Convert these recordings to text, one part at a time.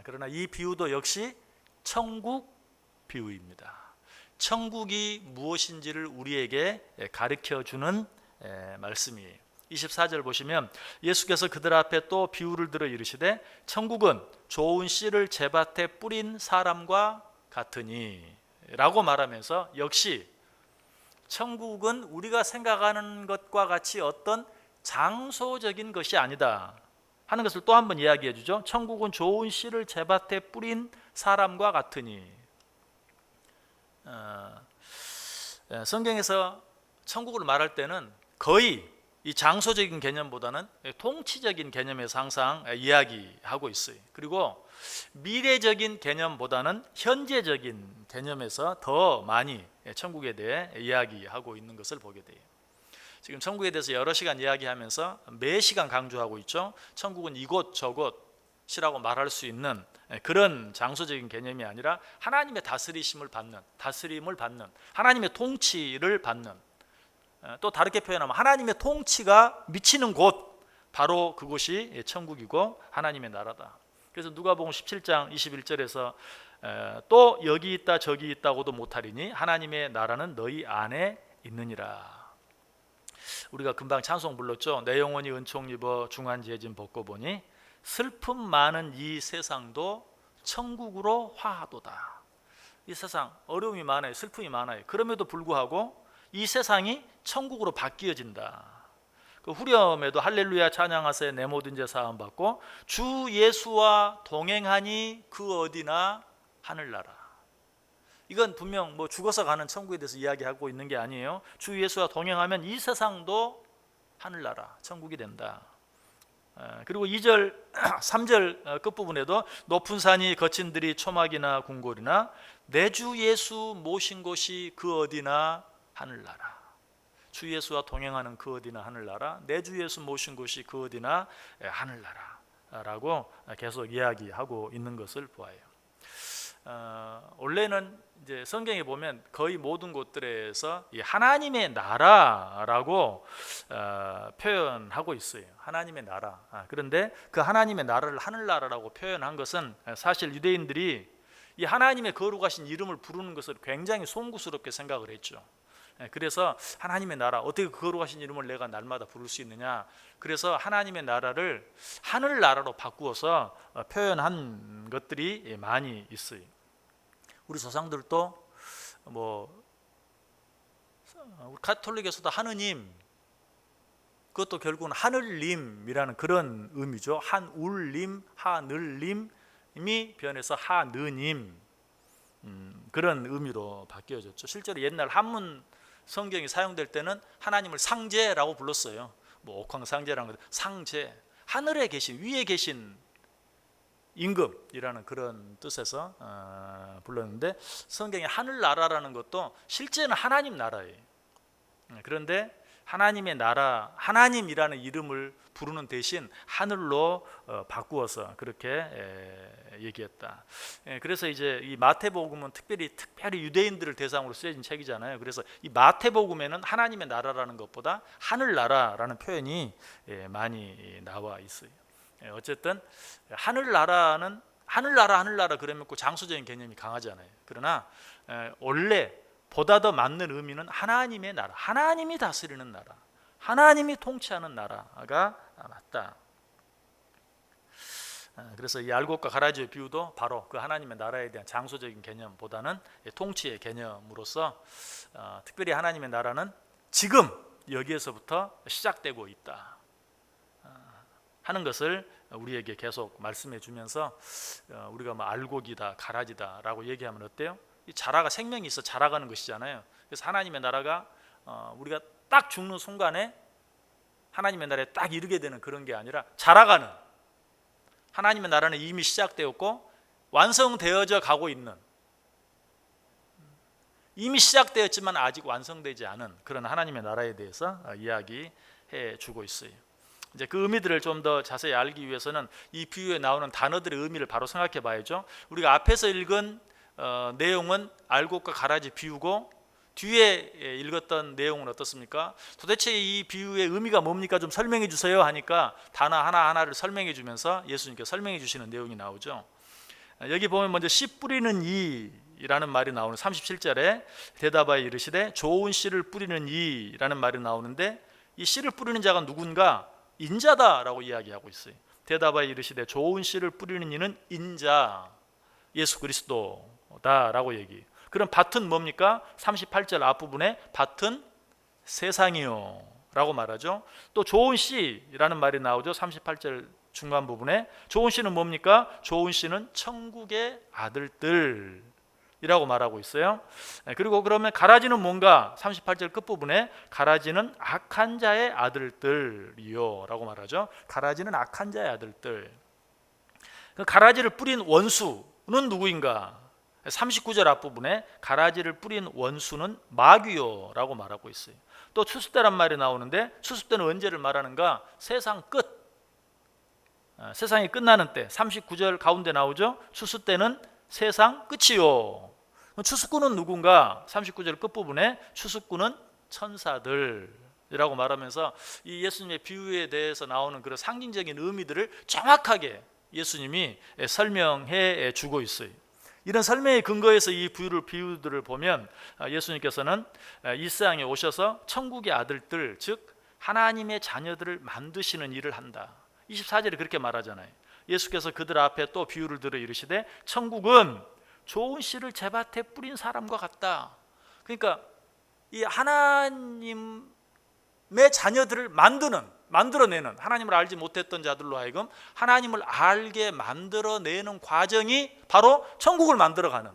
그러나 이 비유도 역시 천국 비유입니다. 천국이 무엇인지를 우리에게 가르쳐주는 말씀이에요. 24절 보시면 예수께서 그들 앞에 또 비유를 들어 이르시되 천국은 좋은 씨를 제밭에 뿌린 사람과 같으니 라고 말하면서 역시 천국은 우리가 생각하는 것과 같이 어떤 장소적인 것이 아니다 하는 것을 또 한 번 이야기해 주죠. 천국은 좋은 씨를 제밭에 뿌린 사람과 같으니. 성경에서 천국을 말할 때는 거의 이 장소적인 개념보다는 통치적인 개념에서 항상 이야기하고 있어요. 그리고 미래적인 개념보다는 현재적인 개념에서 더 많이 천국에 대해 이야기하고 있는 것을 보게 돼요. 지금 천국에 대해서 여러 시간 이야기하면서 매 시간 강조하고 있죠. 천국은 이곳 저곳이라고 말할 수 있는 그런 장소적인 개념이 아니라 하나님의 다스림을 받는 하나님의 통치를 받는, 또 다르게 표현하면 하나님의 통치가 미치는 곳, 바로 그곳이 천국이고 하나님의 나라다. 그래서 누가복음 17장 21절에서 또 여기 있다 저기 있다고도 못하리니 하나님의 나라는 너희 안에 있느니라. 우리가 금방 찬송 불렀죠. 내 영혼이 은총 입어 중한지혜진 벗고 보니 슬픔 많은 이 세상도 천국으로 화하도다. 이 세상 어려움이 많아요. 슬픔이 많아요. 그럼에도 불구하고 이 세상이 천국으로 바뀌어진다. 그 후렴에도 할렐루야 찬양하세 내 모든 죄 사함 받고 주 예수와 동행하니 그 어디나 하늘나라. 이건 분명 뭐 죽어서 가는 천국에 대해서 이야기하고 있는 게 아니에요. 주 예수와 동행하면 이 세상도 하늘나라 천국이 된다. 그리고 2절 3절 끝부분에도 높은 산이 거친 들이 초막이나 궁궐이나 내 주 예수 모신 곳이 그 어디나 하늘나라. 주 예수와 동행하는 그 어디나 하늘나라, 내 주 예수 모신 곳이 그 어디나 하늘나라라고 계속 이야기하고 있는 것을 보아요. 원래는 이제 성경에 보면 거의 모든 곳들에서 이 하나님의 나라라고 표현하고 있어요. 하나님의 나라. 그런데 그 하나님의 나라를 하늘나라라고 표현한 것은 사실 유대인들이 이 하나님의 거룩하신 이름을 부르는 것을 굉장히 송구스럽게 생각을 했죠. 그래서 하나님의 나라, 어떻게 거룩하신 이름을 내가 날마다 부를 수 있느냐. 그래서 하나님의 나라를 하늘나라로 바꾸어서 표현한 것들이 많이 있어요. 우리 조상들도 뭐 가톨릭에서도 하느님, 그것도 결국은 하늘님이라는 그런 의미죠. 한울님, 하늘님이 변해서 하느님, 그런 의미로 바뀌어졌죠. 실제로 옛날 한문 성경이 사용될 때는 하나님을 상제라고 불렀어요. 뭐 옥황상제라는 것, 상제, 하늘에 계신, 위에 계신 임금이라는 그런 뜻에서 불렀는데, 성경에 하늘나라라는 것도 실제는 하나님 나라예요. 그런데 하나님의 나라, 하나님이라는 이름을 부르는 대신 하늘로 바꾸어서 그렇게 얘기했다. 그래서 이제 이 마태복음은 특별히 유대인들을 대상으로 쓰여진 책이잖아요. 그래서 이 마태복음에는 하나님의 나라라는 것보다 하늘나라라는 표현이 많이 나와 있어요. 어쨌든 하늘나라는 하늘나라 그러면 그 장소적인 개념이 강하잖아요. 그러나 원래 보다 더 맞는 의미는 하나님의 나라, 하나님이 다스리는 나라, 하나님이 통치하는 나라가 맞다. 그래서 이 알곡과 가라지의 비유도 바로 그 하나님의 나라에 대한 장소적인 개념보다는 통치의 개념으로서 특별히 하나님의 나라는 지금 여기에서부터 시작되고 있다 하는 것을 우리에게 계속 말씀해 주면서 우리가 뭐 알곡이다 가라지다라고 얘기하면 어때요? 이 자라가 생명이 있어 자라가는 것이잖아요. 그래서 하나님의 나라가 우리가 딱 죽는 순간에 하나님의 나라에 딱 이르게 되는 그런 게 아니라 자라가는, 하나님의 나라는 이미 시작되었고 완성되어져 가고 있는, 이미 시작되었지만 아직 완성되지 않은 그런 하나님의 나라에 대해서 이야기해 주고 있어요. 이제 그 의미들을 좀 더 자세히 알기 위해서는 이 비유에 나오는 단어들의 의미를 바로 생각해 봐야죠. 우리가 앞에서 읽은 내용은 알곡과 가라지 비유고, 뒤에 읽었던 내용은 어떻습니까? 도대체 이 비유의 의미가 뭡니까? 좀 설명해 주세요 하니까 단어 하나하나를 설명해 주면서 예수님께서 설명해 주시는 내용이 나오죠. 여기 보면 먼저 씨 뿌리는 이라는 말이 나오는 37절에 대답하여 이르시되 좋은 씨를 뿌리는 이라는 말이 나오는데 이 씨를 뿌리는 자가 누군가? 인자다라고 이야기하고 있어요. 대답하여 이르시되 좋은 씨를 뿌리는 이는 인자 예수 그리스도다라고 얘기해요. 그럼 밭은 뭡니까? 38절 앞부분에 밭은 세상이요 라고 말하죠. 또 좋은 씨라는 말이 나오죠. 38절 중간 부분에 좋은 씨는 뭡니까? 좋은 씨는 천국의 아들들 이라고 말하고 있어요. 그리고 그러면 가라지는 뭔가? 38절 끝부분에 가라지는 악한 자의 아들들이요 라고 말하죠. 가라지는 악한 자의 아들들. 그 가라지를 뿌린 원수는 누구인가? 39절 앞부분에 가라지를 뿌린 원수는 마귀요 라고 말하고 있어요. 또 추수때란 말이 나오는데 추수때는 언제를 말하는가? 세상 끝, 세상이 끝나는 때 39절 가운데 나오죠. 추수때는 세상 끝이요. 추수꾼은 누군가? 39절 끝부분에 추수꾼은 천사들이라고 말하면서 이 예수님의 비유에 대해서 나오는 그런 상징적인 의미들을 정확하게 예수님이 설명해 주고 있어요. 이런 설명의 근거에서 이 비유들을 보면 예수님께서는 이 세상에 오셔서 천국의 아들들, 즉 하나님의 자녀들을 만드시는 일을 한다. 24절에 그렇게 말하잖아요. 예수께서 그들 앞에 또 비유를 들어 이르시되 천국은 좋은 씨를 제밭에 뿌린 사람과 같다. 그러니까 이 하나님의 자녀들을 만들어내는, 하나님을 알지 못했던 자들로 하여금 하나님을 알게 만들어내는 과정이 바로 천국을 만들어가는,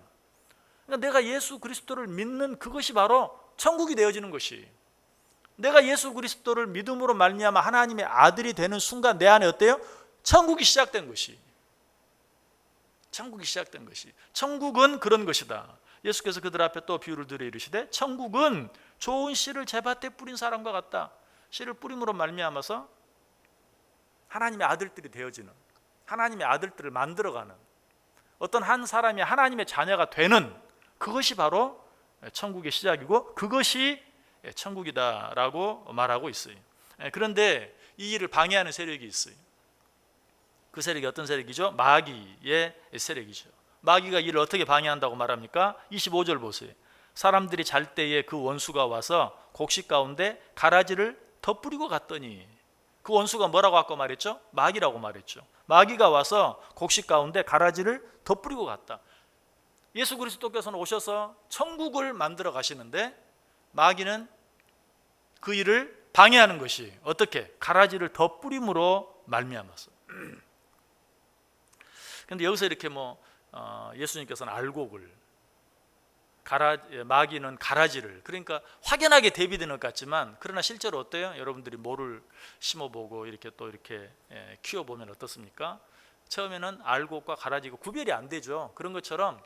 그러니까 내가 예수 그리스도를 믿는 그것이 바로 천국이 되어지는 것이, 내가 예수 그리스도를 믿음으로 말미암아 하나님의 아들이 되는 순간 내 안에 어때요? 천국이 시작된 것이, 천국이 시작된 것이, 천국은 그런 것이다. 예수께서 그들 앞에 또 비유를 들어 이르시되 천국은 좋은 씨를 제밭에 뿌린 사람과 같다. 씨를 뿌림으로 말미암아서 하나님의 아들들이 되어지는, 하나님의 아들들을 만들어가는, 어떤 한 사람이 하나님의 자녀가 되는 그것이 바로 천국의 시작이고 그것이 천국이다라고 말하고 있어요. 그런데 이 일을 방해하는 세력이 있어요. 그 세력이 어떤 세력이죠? 마귀의 세력이죠. 마귀가 이를 어떻게 방해한다고 말합니까? 25절 보세요. 사람들이 잘 때에 그 원수가 와서 곡식 가운데 가라지를 덧뿌리고 갔더니, 그 원수가 뭐라고 아까 말했죠? 마귀라고 말했죠. 마귀가 와서 곡식 가운데 가라지를 덧뿌리고 갔다. 예수 그리스도께서는 오셔서 천국을 만들어 가시는데 마귀는 그 일을 방해하는 것이 어떻게? 가라지를 덧뿌림으로 말미암아서. 그런데 여기서 이렇게 예수님께서는 알곡을, 마귀는 가라지를, 그러니까 확연하게 대비되는 것 같지만 그러나 실제로 어때요? 여러분들이 모를 심어보고 이렇게 또 이렇게 키워보면 어떻습니까? 처음에는 알곡과 가라지가 구별이 안 되죠. 그런 것처럼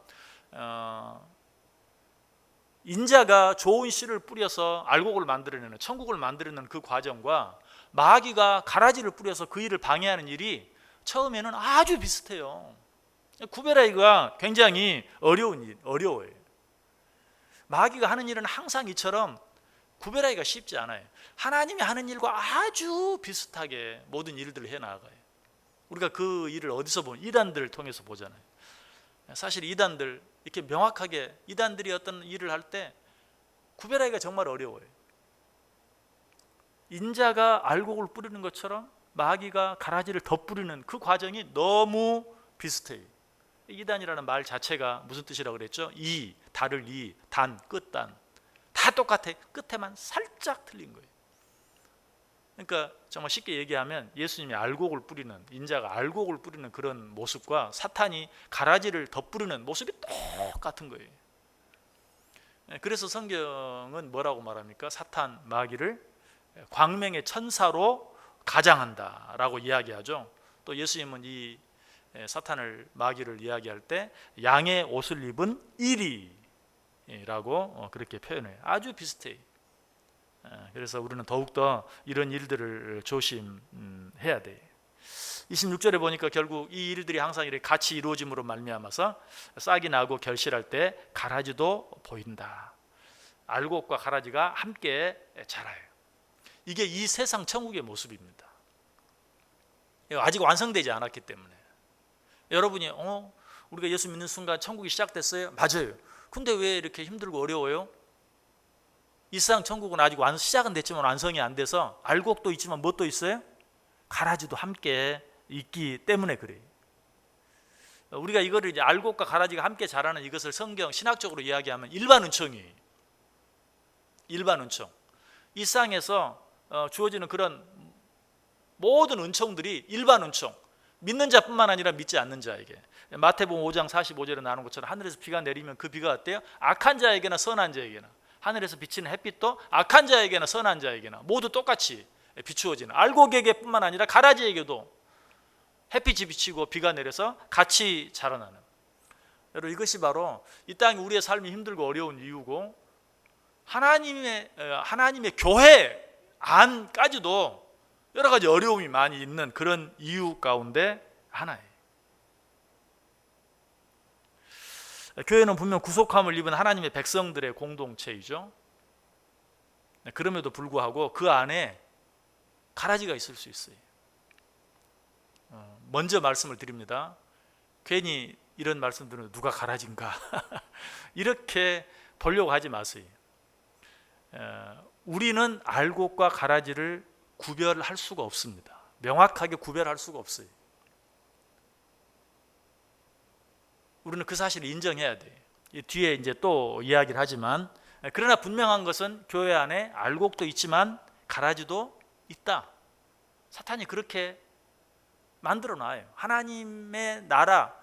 인자가 좋은 씨를 뿌려서 알곡을 만들어내는, 천국을 만들어내는 그 과정과 마귀가 가라지를 뿌려서 그 일을 방해하는 일이 처음에는 아주 비슷해요. 구별하기가 굉장히 어려워요. 마귀가 하는 일은 항상 이처럼 구별하기가 쉽지 않아요. 하나님이 하는 일과 아주 비슷하게 모든 일들을 해나가요. 우리가 그 일을 어디서 보면 이단들을 통해서 보잖아요. 사실 이단들, 이렇게 명확하게 이단들이 어떤 일을 할 때 구별하기가 정말 어려워요. 인자가 알곡을 뿌리는 것처럼 마귀가 가라지를 덧뿌리는 그 과정이 너무 비슷해요. 이단이라는 말 자체가 무슨 뜻이라고 그랬죠? 달을 단, 끝단 다 똑같아. 끝에만 살짝 틀린 거예요. 그러니까 정말 쉽게 얘기하면 예수님이 알곡을 뿌리는, 인자가 알곡을 뿌리는 그런 모습과 사탄이 가라지를 덧뿌리는 모습이 똑같은 거예요. 그래서 성경은 뭐라고 말합니까? 사탄, 마귀를 광명의 천사로 가장한다라고 이야기하죠. 또 예수님은 이 사탄을, 마귀를 이야기할 때 양의 옷을 입은 이리라고 그렇게 표현해요. 아주 비슷해요. 그래서 우리는 더욱더 이런 일들을 조심해야 돼요. 26절에 보니까 결국 이 일들이 항상 이렇게 같이 이루어짐으로 말미암아서 싹이 나고 결실할 때 가라지도 보인다. 알곡과 가라지가 함께 자라요. 이게 이 세상 천국의 모습입니다. 아직 완성되지 않았기 때문에. 여러분이 우리가 예수 믿는 순간 천국이 시작됐어요? 맞아요. 근데 왜 이렇게 힘들고 어려워요? 이 세상 천국은 아직 시작은 됐지만 완성이 안 돼서 알곡도 있지만 뭣도 있어요? 가라지도 함께 있기 때문에 그래요. 우리가 이거를 이제 알곡과 가라지가 함께 자라는 이것을 성경 신학적으로 이야기하면 일반 은총이에요. 일반 은총. 이 세상에서 주어지는 그런 모든 은총들이 일반 은총. 믿는 자뿐만 아니라 믿지 않는 자에게. 마태복음 5장 45절에 나오는 것처럼 하늘에서 비가 내리면 그 비가 어때요? 악한 자에게나 선한 자에게나. 하늘에서 비치는 햇빛도 악한 자에게나 선한 자에게나 모두 똑같이 비추어지는, 알곡에게뿐만 아니라 가라지에게도 햇빛이 비치고 비가 내려서 같이 자라나는. 여러분, 이것이 바로 이 땅에 우리의 삶이 힘들고 어려운 이유고, 하나님의 교회 안까지도 여러 가지 어려움이 많이 있는 그런 이유 가운데 하나예요. 교회는 분명 구속함을 입은 하나님의 백성들의 공동체이죠. 그럼에도 불구하고 그 안에 가라지가 있을 수 있어요. 먼저 말씀을 드립니다. 괜히 이런 말씀 들으면 누가 가라지인가 이렇게 보려고 하지 마세요. 우리는 알곡과 가라지를 구별할 수가 없습니다. 명확하게 구별할 수가 없어요. 우리는 그 사실을 인정해야 돼요. 뒤에 이제 또 이야기를 하지만, 그러나 분명한 것은 교회 안에 알곡도 있지만 가라지도 있다. 사탄이 그렇게 만들어 놔요. 하나님의 나라,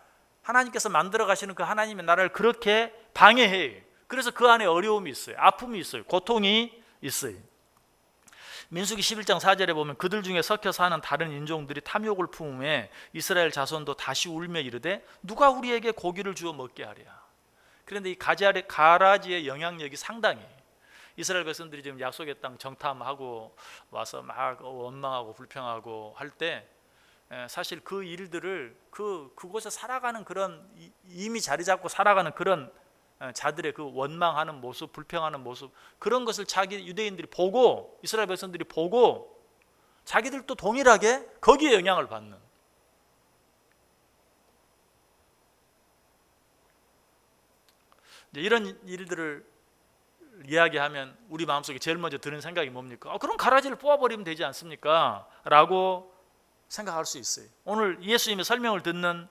하나님께서 만들어 가시는 그 하나님의 나라를 그렇게 방해해요. 그래서 그 안에 어려움이 있어요. 아픔이 있어요. 고통이 있어요. 민수기 11장 4절에 보면 그들 중에 섞여 사는 다른 인종들이 탐욕을 품음에 이스라엘 자손도 다시 울며 이르되 누가 우리에게 고기를 주어 먹게 하랴. 그런데 이 가라지의 영향력이 상당히, 이스라엘 백성들이 지금 약속의 땅 정탐하고 와서 막 원망하고 불평하고 할 때 사실 그 일들을 그곳에 살아가는 그런, 이미 자리 잡고 살아가는 그런 자들의 그 원망하는 모습, 불평하는 모습, 그런 것을 자기 유대인들이 보고, 이스라엘 백성들이 보고 자기들도 동일하게 거기에 영향을 받는, 이런 일들을 이야기하면 우리 마음속에 제일 먼저 드는 생각이 뭡니까? 그럼 가라지를 뽑아버리면 되지 않습니까? 라고 생각할 수 있어요. 오늘 예수님의 설명을 듣는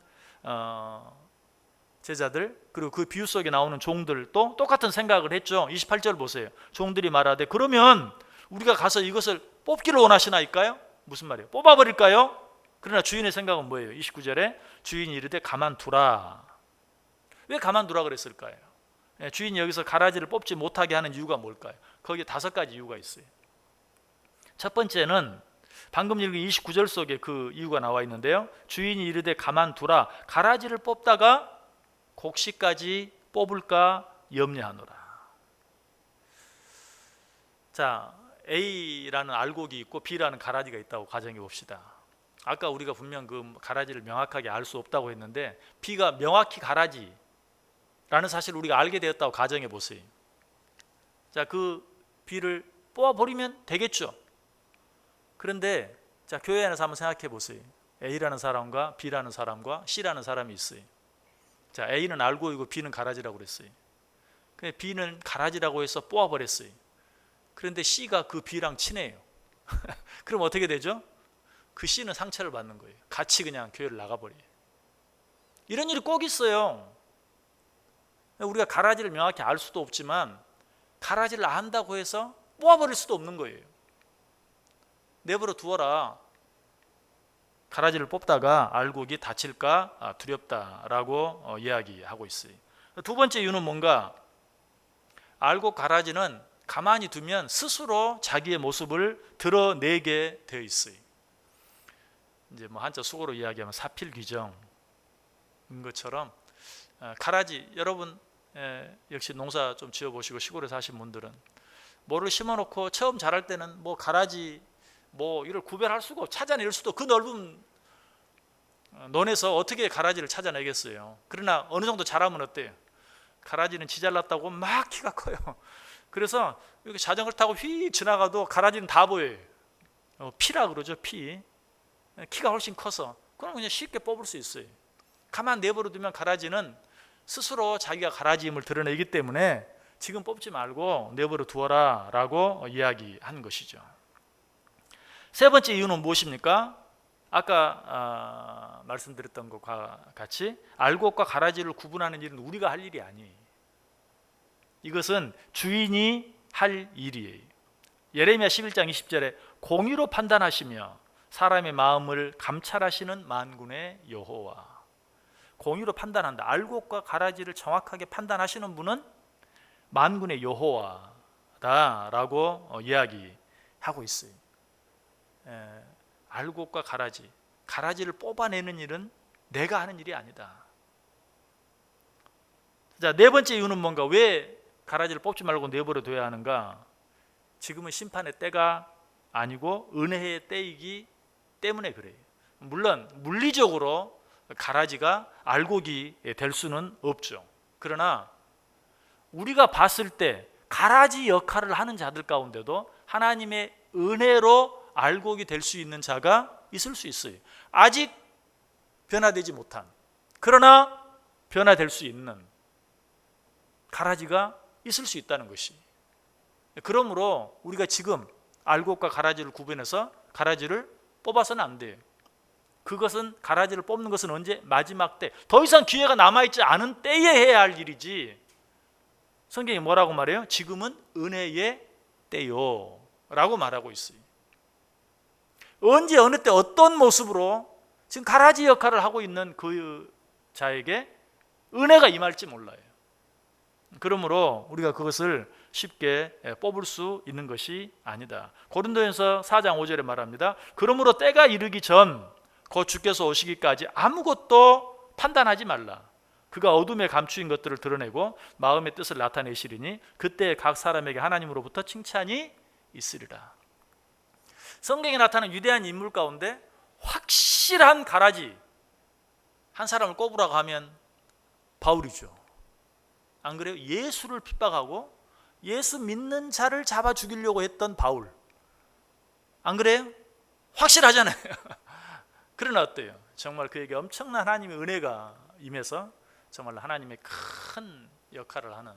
제자들, 그리고 그 비유 속에 나오는 종들도 똑같은 생각을 했죠. 28절 보세요. 종들이 말하되 그러면 우리가 가서 이것을 뽑기를 원하시나이까요? 무슨 말이에요? 뽑아버릴까요? 그러나 주인의 생각은 뭐예요? 29절에 주인이 이르되 가만두라. 왜 가만두라 그랬을까요? 주인이 여기서 가라지를 뽑지 못하게 하는 이유가 뭘까요? 거기에 5가지 이유가 있어요. 첫 번째는 방금 읽은 29절 속에 그 이유가 나와 있는데요. 주인이 이르되 가만두라. 가라지를 뽑다가 곡식까지 뽑을까 염려하노라. 자, A라는 알곡이 있고 B라는 가라지가 있다고 가정해 봅시다. 아까 우리가 분명 그 가라지를 명확하게 알 수 없다고 했는데 B가 명확히 가라지라는 사실을 우리가 알게 되었다고 가정해 보세요. 자, 그 B를 뽑아버리면 되겠죠. 그런데 자, 교회 안에서 한번 생각해 보세요. A라는 사람과 B라는 사람과 C라는 사람이 있어요. 자, A는 알고이고 B는 가라지라고 그랬어요. 근데 B는 가라지라고 해서 뽑아버렸어요. 그런데 C가 그 B랑 친해요. 그럼 어떻게 되죠? 그 C는 상처를 받는 거예요. 같이 그냥 교회를 나가버려요. 이런 일이 꼭 있어요. 우리가 가라지를 명확히 알 수도 없지만 가라지를 안다고 해서 뽑아버릴 수도 없는 거예요. 내버려 두어라. 가라지를 뽑다가 알곡이 다칠까 두렵다라고 이야기하고 있어요. 두 번째 이유는 뭔가, 알곡 가라지는 가만히 두면 스스로 자기의 모습을 드러내게 되어 있어요. 이제 뭐 한자 수고로 이야기하면 사필귀정인 것처럼 가라지, 여러분 역시 농사 좀 지어보시고 시골에 사신 분들은 뭐를 심어놓고 처음 자랄 때는 뭐 가라지 뭐 이걸 구별할 수가 없고 찾아낼 수도, 그 넓은 논에서 어떻게 가라지를 찾아내겠어요. 그러나 어느 정도 자라면 어때요? 가라지는 지잘났다고 막 키가 커요. 그래서 이렇게 자전거를 타고 휙 지나가도 가라지는 다 보여요. 피라 그러죠. 피. 키가 훨씬 커서 그럼 그냥 쉽게 뽑을 수 있어요. 가만 내버려 두면 가라지는 스스로 자기가 가라지임을 드러내기 때문에 지금 뽑지 말고 내버려 두어라 라고 이야기한 것이죠. 세 번째 이유는 무엇입니까? 아까 말씀드렸던 것과 같이 알곡과 가라지를 구분하는 일은 우리가 할 일이 아니에요. 이것은 주인이 할 일이에요. 예레미야 11장 20절에 공의로 판단하시며 사람의 마음을 감찰하시는 만군의 여호와. 공의로 판단한다. 알곡과 가라지를 정확하게 판단하시는 분은 만군의 여호와다라고 이야기하고 있어요. 알곡과 가라지를 뽑아내는 일은 내가 하는 일이 아니다. 자, 네 번째 이유는 뭔가? 왜 가라지를 뽑지 말고 내버려 둬야 하는가? 지금은 심판의 때가 아니고 은혜의 때이기 때문에 그래요. 물론 물리적으로 가라지가 알곡이 될 수는 없죠. 그러나 우리가 봤을 때 가라지 역할을 하는 자들 가운데도 하나님의 은혜로 알곡이 될 수 있는 자가 있을 수 있어요. 아직 변화되지 못한, 그러나 변화될 수 있는 가라지가 있을 수 있다는 것이. 그러므로 우리가 지금 알곡과 가라지를 구분해서 가라지를 뽑아서는 안 돼요. 그것은 가라지를 뽑는 것은 언제? 마지막 때. 더 이상 기회가 남아있지 않은 때에 해야 할 일이지. 성경이 뭐라고 말해요? 지금은 은혜의 때요 라고 말하고 있어요. 언제 어느 때 어떤 모습으로 지금 가라지 역할을 하고 있는 그 자에게 은혜가 임할지 몰라요. 그러므로 우리가 그것을 쉽게 뽑을 수 있는 것이 아니다. 고린도전서 4장 5절에 말합니다. 그러므로 때가 이르기 전 곧 주께서 오시기까지 아무것도 판단하지 말라. 그가 어둠에 감추인 것들을 드러내고 마음의 뜻을 나타내시리니 그때 각 사람에게 하나님으로부터 칭찬이 있으리라. 성경에 나타나는 위대한 인물 가운데 확실한 가라지 한 사람을 꼽으라고 하면 바울이죠. 안 그래요? 예수를 핍박하고 예수 믿는 자를 잡아 죽이려고 했던 바울. 안 그래요? 확실하잖아요. 그러나 어때요? 정말 그에게 엄청난 하나님의 은혜가 임해서 정말 하나님의 큰 역할을 하는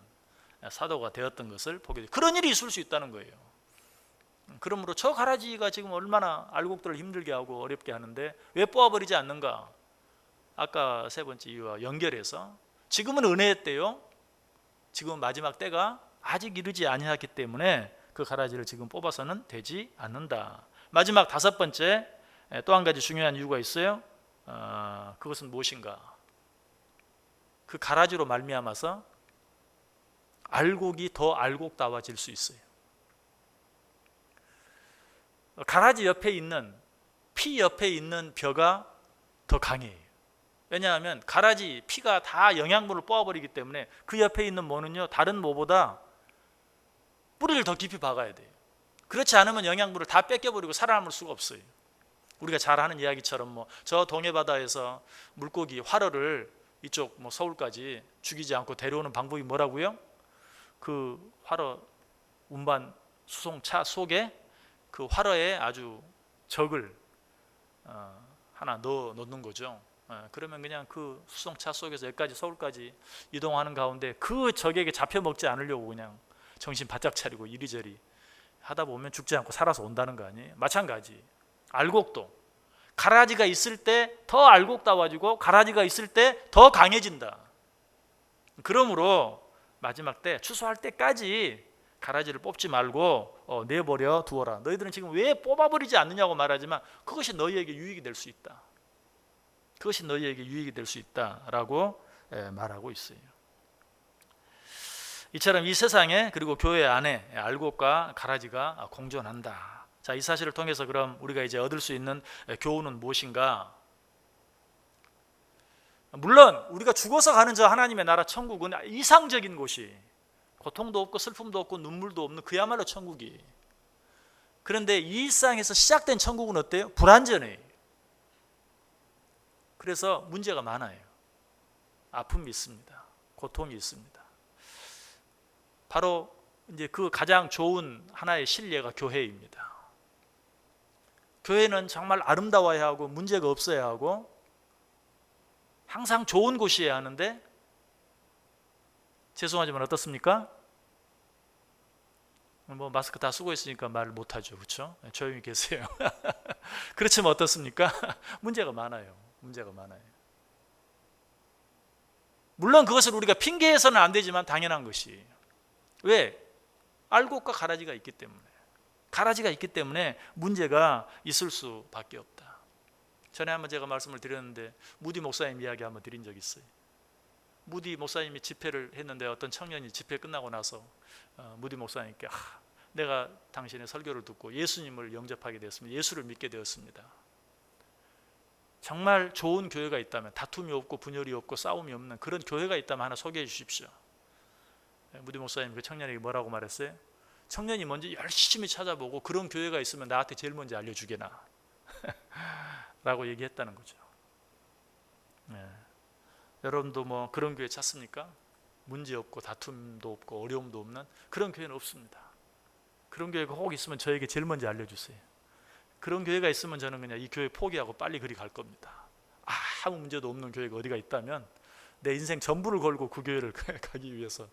사도가 되었던 것을 보게 돼요. 그런 일이 있을 수 있다는 거예요. 그러므로 저 가라지가 지금 얼마나 알곡들을 힘들게 하고 어렵게 하는데 왜 뽑아버리지 않는가? 아까 세 번째 이유와 연결해서 지금은 은혜의 때요. 지금 마지막 때가 아직 이르지 아니하기 때문에 그 가라지를 지금 뽑아서는 되지 않는다. 마지막 다섯 번째, 또 한 가지 중요한 이유가 있어요. 그것은 무엇인가? 그 가라지로 말미암아서 알곡이 더 알곡다워질 수 있어요. 가라지 옆에 있는 피 옆에 있는 벼가 더 강해요. 왜냐하면 가라지 피가 다 영양분을 뽑아버리기 때문에 그 옆에 있는 모는요, 다른 모보다 뿌리를 더 깊이 박아야 돼요. 그렇지 않으면 영양분을 다 뺏겨버리고 살아남을 수가 없어요. 우리가 잘 아는 이야기처럼 저 동해바다에서 물고기 화로를 이쪽 서울까지 죽이지 않고 데려오는 방법이 뭐라고요? 그 화로 운반 수송차 속에 그 화로에 아주 적을 하나 넣어 놓는 거죠. 그러면 그냥 그 수송차 속에서 여기까지 서울까지 이동하는 가운데 그 적에게 잡혀 먹지 않으려고 그냥 정신 바짝 차리고 이리저리 하다 보면 죽지 않고 살아서 온다는 거 아니에요? 마찬가지. 알곡도 가라지가 있을 때 더 알곡다워지고 가라지가 있을 때 더 강해진다. 그러므로 마지막 때 추수할 때까지 가라지를 뽑지 말고 내버려 두어라. 너희들은 지금 왜 뽑아버리지 않느냐고 말하지만 그것이 너희에게 유익이 될 수 있다. 그것이 너희에게 유익이 될 수 있다라고 말하고 있어요. 이처럼 이 세상에 그리고 교회 안에 알곡과 가라지가 공존한다. 자, 이 사실을 통해서 그럼 우리가 이제 얻을 수 있는 교훈은 무엇인가? 물론 우리가 죽어서 가는 저 하나님의 나라 천국은 이상적인 곳이, 고통도 없고 슬픔도 없고 눈물도 없는 그야말로 천국이. 그런데 이 일상에서 시작된 천국은 어때요? 불완전해요. 그래서 문제가 많아요. 아픔이 있습니다. 고통이 있습니다. 바로 이제 그 가장 좋은 하나의 실례가 교회입니다. 교회는 정말 아름다워야 하고 문제가 없어야 하고 항상 좋은 곳이어야 하는데 죄송하지만 어떻습니까? 뭐 마스크 다 쓰고 있으니까 말을 못하죠. 그렇죠? 조용히 계세요. 그렇지만 어떻습니까? 문제가 많아요. 문제가 많아요. 물론 그것을 우리가 핑계해서는 안 되지만 당연한 것이, 왜? 알곡과 가라지가 있기 때문에, 가라지가 있기 때문에 문제가 있을 수밖에 없다. 전에 한번 제가 말씀을 드렸는데 무디 목사님 이야기 한번 드린 적이 있어요. 무디 목사님이 집회를 했는데 어떤 청년이 집회 끝나고 나서 무디 목사님께 내가 당신의 설교를 듣고 예수님을 영접하게 되었습니다. 예수를 믿게 되었습니다. 정말 좋은 교회가 있다면, 다툼이 없고 분열이 없고 싸움이 없는 그런 교회가 있다면 하나 소개해 주십시오. 무디 목사님 그 청년에게 뭐라고 말했어요? 청년이 먼저 열심히 찾아보고 그런 교회가 있으면 나한테 제일 먼저 알려주게나 라고 얘기했다는 거죠. 여러분도 뭐 그런 교회 찾습니까? 문제 없고 다툼도 없고 어려움도 없는 그런 교회는 없습니다. 그런 교회가 혹 있으면 저에게 제일 먼저 알려주세요. 그런 교회가 있으면 저는 그냥 이 교회 포기하고 빨리 그리 갈 겁니다. 아무 문제도 없는 교회가 어디가 있다면 내 인생 전부를 걸고 그 교회를 가기 위해서.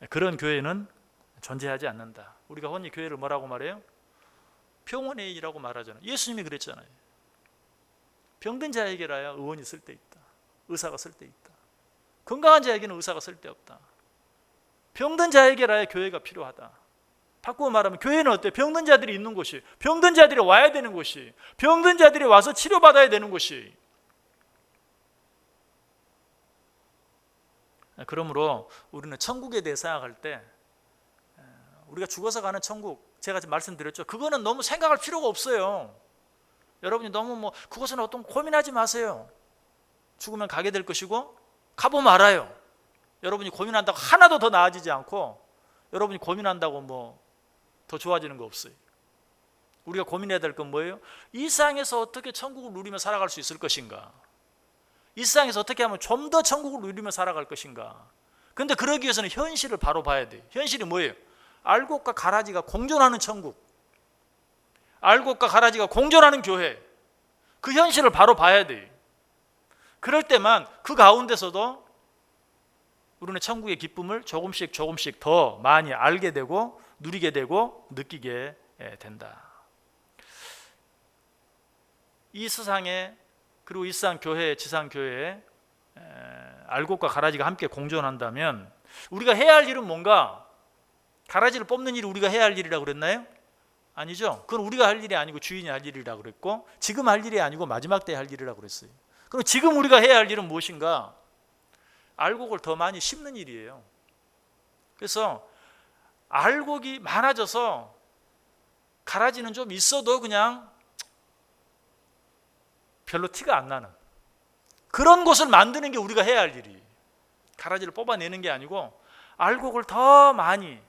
그런 교회는 존재하지 않는다. 우리가 흔히 교회를 뭐라고 말해요? 평원회의라고 말하잖아요. 예수님이 그랬잖아요. 병든 자에게라야 의원이 쓸데있다. 의사가 쓸데있다. 건강한 자에게는 의사가 쓸데없다. 병든 자에게라야 교회가 필요하다. 바꾸어 말하면 교회는 어때요? 병든 자들이 있는 곳이, 병든 자들이 와야 되는 곳이, 병든 자들이 와서 치료받아야 되는 곳이. 그러므로 우리는 천국에 대해 생각할 때 우리가 죽어서 가는 천국, 제가 지금 말씀드렸죠. 그거는 너무 생각할 필요가 없어요. 여러분이 너무 그것은 어떤 고민하지 마세요. 죽으면 가게 될 것이고 가보면 알아요. 여러분이 고민한다고 하나도 더 나아지지 않고 여러분이 고민한다고 더 좋아지는 거 없어요. 우리가 고민해야 될 건 뭐예요? 이 세상에서 어떻게 천국을 누리며 살아갈 수 있을 것인가? 이 세상에서 어떻게 하면 좀 더 천국을 누리며 살아갈 것인가? 근데 그러기 위해서는 현실을 바로 봐야 돼요. 현실이 뭐예요? 알곡과 가라지가 공존하는 천국, 알곡과 가라지가 공존하는 교회, 그 현실을 바로 봐야 돼요. 그럴 때만 그 가운데서도 우리는 천국의 기쁨을 조금씩 더 많이 알게 되고 누리게 되고 느끼게 된다. 이 세상에, 그리고 이 세상 교회, 지상 교회에 알곡과 가라지가 함께 공존한다면 우리가 해야 할 일은 뭔가? 가라지를 뽑는 일이 우리가 해야 할 일이라고 그랬나요? 아니죠. 그건 우리가 할 일이 아니고 주인이 할 일이라고 그랬고, 지금 할 일이 아니고 마지막 때 할 일이라고 그랬어요. 그럼 지금 우리가 해야 할 일은 무엇인가? 알곡을 더 많이 심는 일이에요. 그래서 알곡이 많아져서 가라지는 좀 있어도 그냥 별로 티가 안 나는 그런 곳을 만드는 게 우리가 해야 할 일이. 가라지를 뽑아내는 게 아니고 알곡을 더 많이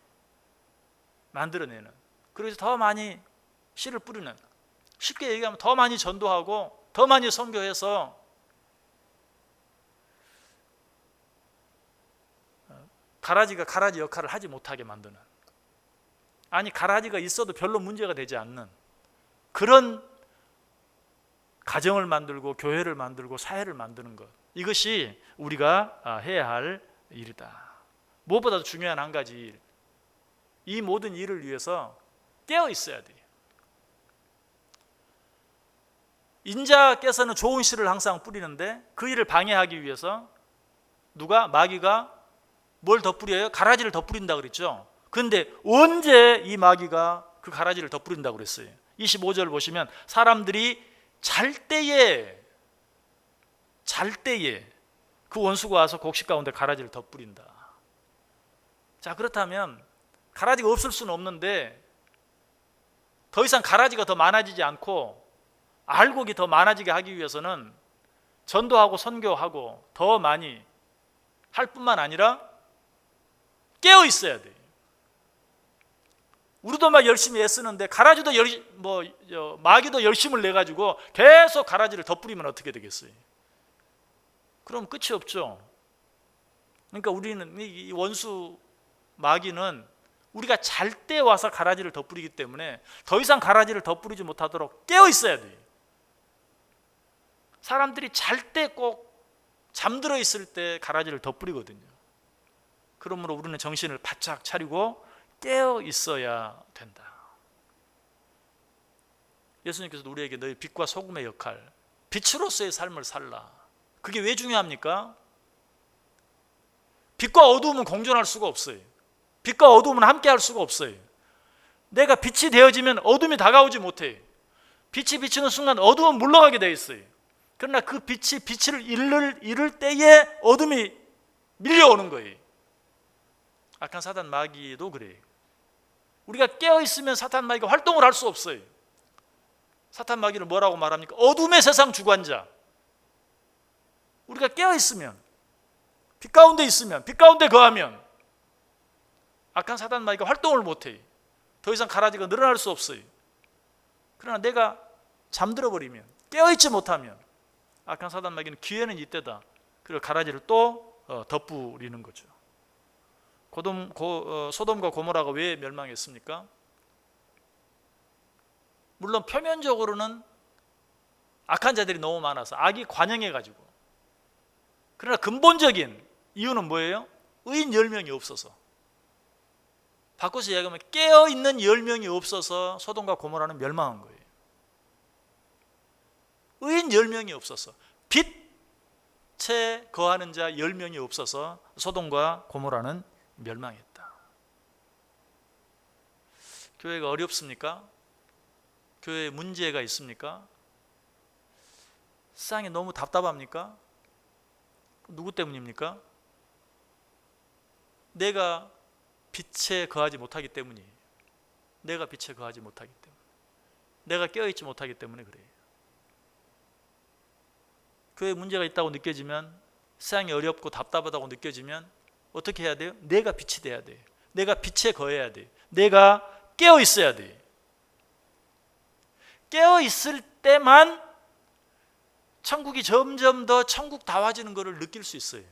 만들어내는, 그래서 더 많이 씨를 뿌리는, 쉽게 얘기하면 더 많이 전도하고 더 많이 선교해서 가라지가 가라지 역할을 하지 못하게 만드는, 아니 가라지가 있어도 별로 문제가 되지 않는 그런 가정을 만들고 교회를 만들고 사회를 만드는 것, 이것이 우리가 해야 할 일이다. 무엇보다도 중요한 한 가지 일, 이 모든 일을 위해서 깨어 있어야 돼요. 인자께서는 좋은 씨를 항상 뿌리는데 그 일을 방해하기 위해서 마귀가 뭘 더 뿌려요? 가라지를 더 뿌린다 그랬죠. 그런데 언제 이 마귀가 그 가라지를 더 뿌린다고 그랬어요? 25절 보시면 사람들이 잘 때에 그 원수가 와서 곡식 가운데 가라지를 더 뿌린다. 자, 그렇다면 가라지가 없을 수는 없는데 더 이상 가라지가 더 많아지지 않고 알곡이 더 많아지게 하기 위해서는 전도하고 선교하고 더 많이 할 뿐만 아니라 깨어 있어야 돼요. 우리도 막 열심히 애쓰는데 마귀도 열심을 내 가지고 계속 가라지를 더 뿌리면 어떻게 되겠어요? 그럼 끝이 없죠. 그러니까 우리는 이 원수 마귀는 우리가 잘 때 와서 가라지를 더 뿌리기 때문에 더 이상 가라지를 더 뿌리지 못하도록 깨어 있어야 돼요. 사람들이 잘 때 꼭 잠들어 있을 때 가라지를 덧뿌리거든요. 그러므로 우리는 정신을 바짝 차리고 깨어 있어야 된다. 예수님께서도 우리에게 너희 빛과 소금의 역할, 빛으로서의 삶을 살라. 그게 왜 중요합니까? 빛과 어두움은 공존할 수가 없어요. 빛과 어두움은 함께 할 수가 없어요. 내가 빛이 되어지면 어둠이 다가오지 못해요. 빛이 비치는 순간 어둠은 물러가게 되어 있어요. 그러나 그 빛이 빛을 잃을 때에 어둠이 밀려오는 거예요. 악한 사단 마귀도 그래요. 우리가 깨어 있으면 사탄 마귀가 활동을 할 수 없어요. 사탄 마귀를 뭐라고 말합니까? 어둠의 세상 주관자. 우리가 깨어 있으면, 빛 가운데 있으면, 빛 가운데 거하면 악한 사단 마귀가 활동을 못해요. 더 이상 가라지가 늘어날 수 없어요. 그러나 내가 잠들어 버리면, 깨어있지 못하면 악한 사단 마귀는 기회는 이때다. 그리고 가라지를 또 덧뿌리는 거죠. 소돔과 고모라가 왜 멸망했습니까? 물론 표면적으로는 악한 자들이 너무 많아서 악이 관영해가지고, 그러나 근본적인 이유는 뭐예요? 의인 10명이 없어서. 바꿔서 이야기하면 깨어있는 10명이 없어서 소돔과 고모라는 멸망한 거예요. 의인 10명이 없어서, 빛에 거하는 자 10명이 없어서 소돔과 고모라는 멸망했다. 교회가 어렵습니까? 교회에 문제가 있습니까? 세상이 너무 답답합니까? 누구 때문입니까? 내가 빛에 거하지 못하기 때문이에요. 내가 빛에 거하지 못하기 때문에, 내가 깨어있지 못하기 때문에 그래요. 교회에 문제가 있다고 느껴지면, 세상이 어렵고 답답하다고 느껴지면 어떻게 해야 돼요? 내가 빛이 돼야 돼요. 내가 빛에 거해야 돼요. 내가 깨어 있어야 돼요. 깨어 있을 때만 천국이 점점 더 천국다워지는 것을 느낄 수 있어요.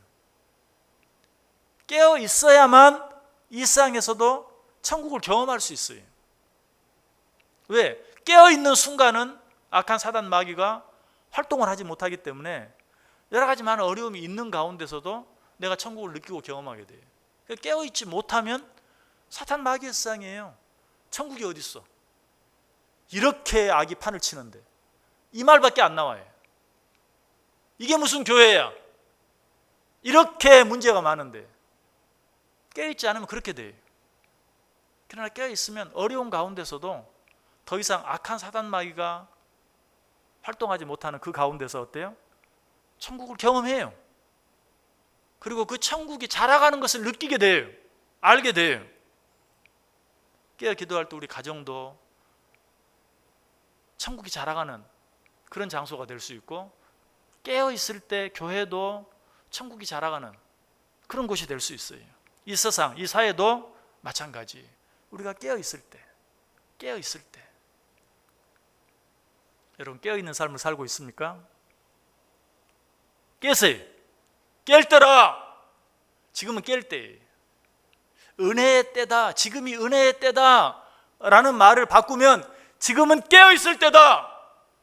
깨어 있어야만 이 세상에서도 천국을 경험할 수 있어요. 왜? 깨어 있는 순간은 악한 사단 마귀가 활동을 하지 못하기 때문에 여러 가지 많은 어려움이 있는 가운데서도 내가 천국을 느끼고 경험하게 돼요. 깨어 있지 못하면 사탄 마귀의 세상이에요. 천국이 어디 있어? 이렇게 악이 판을 치는데 이 말밖에 안 나와요. 이게 무슨 교회야? 이렇게 문제가 많은데 깨어있지 않으면 그렇게 돼요. 그러나 깨어있으면 어려운 가운데서도 더 이상 악한 사단 마귀가 활동하지 못하는 그 가운데서 어때요? 천국을 경험해요. 그리고 그 천국이 자라가는 것을 느끼게 돼요. 알게 돼요. 깨어 기도할 때 우리 가정도 천국이 자라가는 그런 장소가 될 수 있고, 깨어 있을 때 교회도 천국이 자라가는 그런 곳이 될 수 있어요. 이 세상, 이 사회도 마찬가지. 우리가 깨어 있을 때, 깨어 있을 때. 여러분 깨어 있는 삶을 살고 있습니까? 깨세요. 깰 때라. 지금은 깰 때예요. 은혜의 때다. 지금이 은혜의 때다. 라는 말을 바꾸면 지금은 깨어 있을 때다.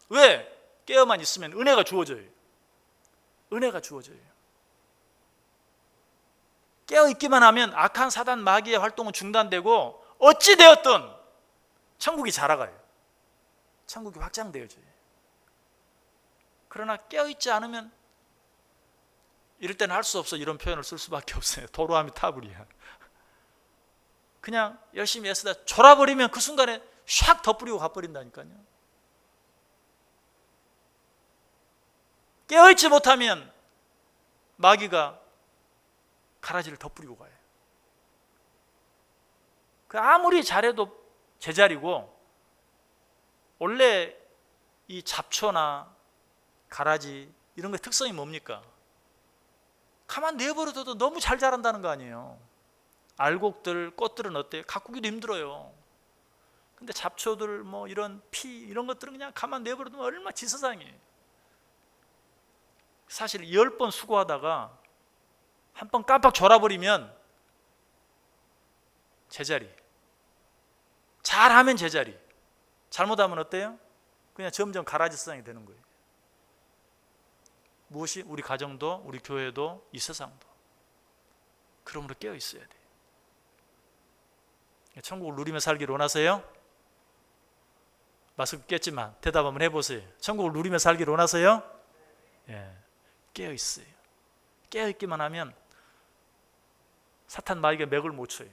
왜? 깨어만 있으면 은혜가 주어져요. 은혜가 주어져요. 깨어 있기만 하면 악한 사단 마귀의 활동은 중단되고 어찌 되었든 천국이 자라가요. 천국이 확장되어져요. 그러나 깨어 있지 않으면 이럴 때는 할 수 없어. 이런 표현을 쓸 수밖에 없어요. 도로함이 타불이야. 그냥 열심히 애쓰다 졸아버리면 그 순간에 샥 덧뿌리고 가버린다니까요. 깨어있지 못하면 마귀가 가라지를 덧뿌리고 가요. 아무리 잘해도 제자리고, 원래 이 잡초나 가라지 이런 거의 특성이 뭡니까? 가만 내버려둬도 너무 잘 자란다는 거 아니에요. 알곡들, 꽃들은 어때요? 가꾸기도 힘들어요. 근데 잡초들, 뭐 이런 피 이런 것들은 그냥 가만 내버려두면 얼마나 지세상이에요. 사실 10번 수고하다가 한 번 깜빡 졸아버리면 제자리. 잘하면 제자리. 잘못하면 어때요? 그냥 점점 가라지 세상이 되는 거예요. 무엇이? 우리 가정도, 우리 교회도, 이 세상도. 그러므로 깨어 있어야 돼. 천국을 누리며 살기를 원하세요? 마스크 꼈지만 대답 한번 해보세요. 천국을 누리며 살기를 원하세요? 예, 깨어 있어요. 깨어 있기만 하면 사탄 마귀가 맥을 못 쳐요.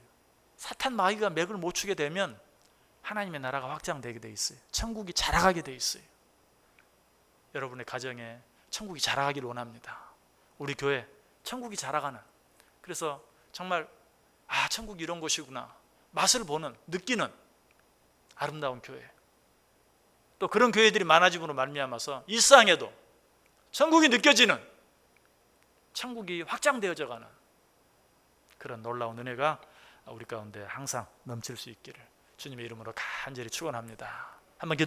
사탄 마귀가 맥을 못 추게 되면 하나님의 나라가 확장되게 돼 있어요. 천국이 자라가게 돼 있어요. 여러분의 가정에 천국이 자라가기를 원합니다. 우리 교회 천국이 자라가는, 그래서 정말 천국이 이런 곳이구나 맛을 보는, 느끼는 아름다운 교회, 또 그런 교회들이 많아짐으로 말미암아서 일상에도 천국이 느껴지는, 천국이 확장되어져 가는 그런 놀라운 은혜가 우리 가운데 항상 넘칠 수 있기를 주님의 이름으로 간절히 축원합니다. 한번